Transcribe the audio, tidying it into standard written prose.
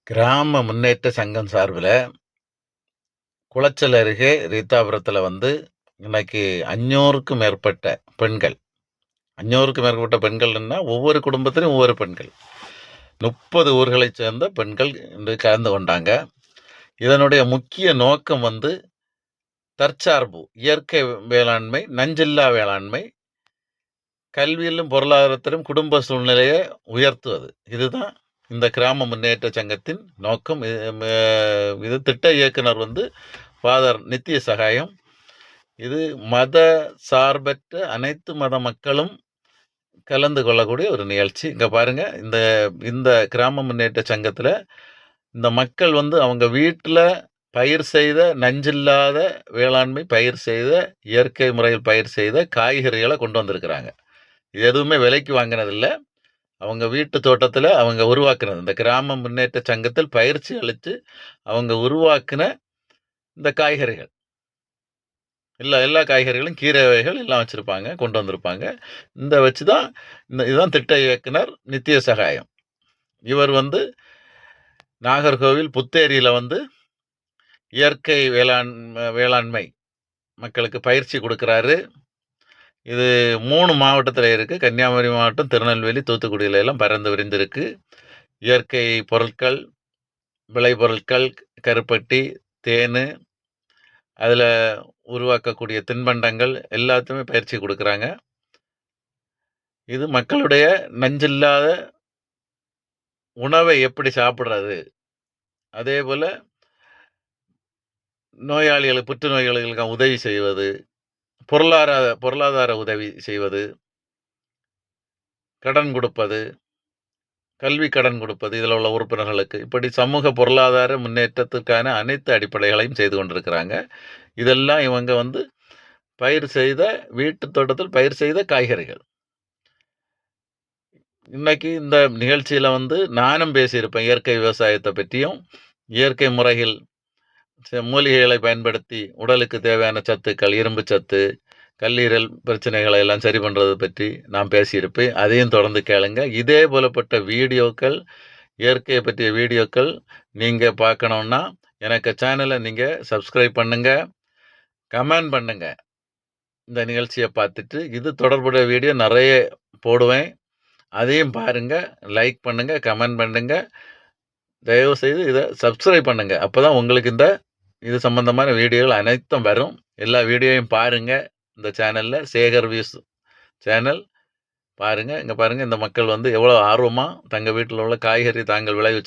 கிராம முன்னேற்ற சங்கம் சார்பில, குளச்சல் அருகே ரீத்தாபுரத்தில வந்து, இன்னைக்கு 500க்கும் மேற்பட்ட பெண்கள் 500க்கும் மேற்பட்ட பெண்கள்ன்னா, ஒவ்வொரு குடும்பத்திலும் ஒவ்வொரு பெண்கள். 30 ஊர்களைச் சேர்ந்த பெண்கள் இன்று கலந்து கொண்டாங்க. இதனுடைய முக்கிய நோக்கம் வந்து, தற்சார்பு, இயற்கை வேளாண்மை, நஞ்சில்லா வேளாண்மை, கல்வியிலும், பொருளாதாரத்திலும் குடும்ப சூழ்நிலைய உயர்த்துவது. இதுதான் இந்த கிராம முன்னேற்ற சங்கத்தின் நோக்கம். இது திட்ட இயக்குனர் வந்து ஃபாதர் நித்திய சகாயம். இது மத சார்பற்ற அனைத்து மத மக்களும் கலந்து கொள்ளக்கூடிய ஒரு நிகழ்ச்சி. இங்க பாருங்க, இந்த கிராம முன்னேற்ற சங்கத்தில இந்த மக்கள் வந்து அவங்க வீட்ல பயிர் செய்த நஞ்சில்லாத வேளாண்மை பயிர் செய்த இயற்கை முறையில் பயிர் செய்த காய்கறிகள கொண்டு வந்திருக்கிறாங்க. இது எதுவுமே விலைக்கு வாங்கினதில்ல. அவங்க வீட்டு தோட்டத்தில அவங்க உருவாக்குனது. இந்த கிராம முன்னேற்ற சங்கத்தில் பயிற்சி அளித்து அவங்க உருவாக்குன இந்த காய்கறிகள். எல்லா காய்கறிகளும், கீரை வகைகள் எல்லாம் வச்சிருப்பாங்க. கொண்டு வந்திருப்பாங்க. வச்சு தான் இதுதான் திட்ட இயக்குனர் நித்திய சகாயம். இவர் வந்து நாகர்கோவில் புத்தேரியில வந்து இயற்கை வேளாண்மை மக்களுக்கு பயிற்சி குடுக்குறாரு. இது 3 மாவட்டத்தில இருக்கு. கன்னியாகுமரி மாவட்டம், திருநெல்வேலி, தூத்துக்குடியில எல்லாம் பரந்து விரிந்திருக்கு. இயற்கை பொருட்கள், விளைபொருட்கள், கருப்பட்டி, தேனு, அதுல உருவாக்கக்கூடிய தின்பண்டங்கள் எல்லாத்துக்குமே பயிற்சி குடுக்குறாங்க. இது மக்களுடைய நஞ்சில்லாத உணவை எப்படி சாப்பிடுறது? அதேபோல நோயாளிகளுக்கு, புற்றுநோயாளிகளுக்கு உதவி செய்வது, பொருளாதார உதவி செய்வது, கடன் குடுப்பது, கல்வி கடன் குடுப்பது, இதில உள்ள உறுப்பினர்களுக்கு. இப்படி சமூக பொருளாதார முன்னேற்றத்திற்கான அனைத்து அடிப்படைகளையும் செய்து கொண்டிருக்கிறாங்க. இதெல்லாம் இவங்க வந்து பயிர் செய்த வீட்டு தோட்டத்தில் பயிர் செய்த காய்கறிகள். இன்னைக்கு இந்த நிகழ்ச்சியில வந்து நானும் பேசியிருப்பேன். இயற்கை விவசாயத்த பற்றியும், இயற்கை முறையில் மூலிகைகளை பயன்படுத்தி உடலுக்கு தேவையான சத்துக்கள், இரும்பு சத்து, கல்லீரல் பிரச்சனைகளை எல்லாம் சரி பண்றது பற்றி நான் பேசியிருப்பேன். அதையும் தொடர்ந்து கேளுங்க. இதே போலப்பட்ட வீடியோக்கள், இயற்கையை பற்றிய வீடியோக்கள் நீங்க பார்க்கணும்னா, எனக்கு சேனல நீங்க சப்ஸ்கிரைப் பண்ணுங்க, கமெண்ட் பண்ணுங்க. இந்த நிகழ்ச்சிய பார்த்துட்டு, இது தொடர்புடைய வீடியோ நெறைய போடுவேன். அதையும் பாருங்க, லைக் பண்ணுங்க, கமெண்ட் பண்ணுங்க. தயவுசெய்து இத சப்ஸ்கிரைப் பண்ணுங்க. அப்பதான் உங்களுக்கு இது சம்பந்தமான வீடியோகள் அனைத்தும் வரும். எல்லா வீடியோவையும் பாருங்க. இந்த சேனல்ல சேகர் வியூஸ் சேனல் பாருங்க. இங்க பாருங்க, இந்த மக்கள் வந்து எவ்வளோ ஆர்வமா தங்க வீட்ல உள்ள காய்கறி தாங்கள் விளைவிச்ச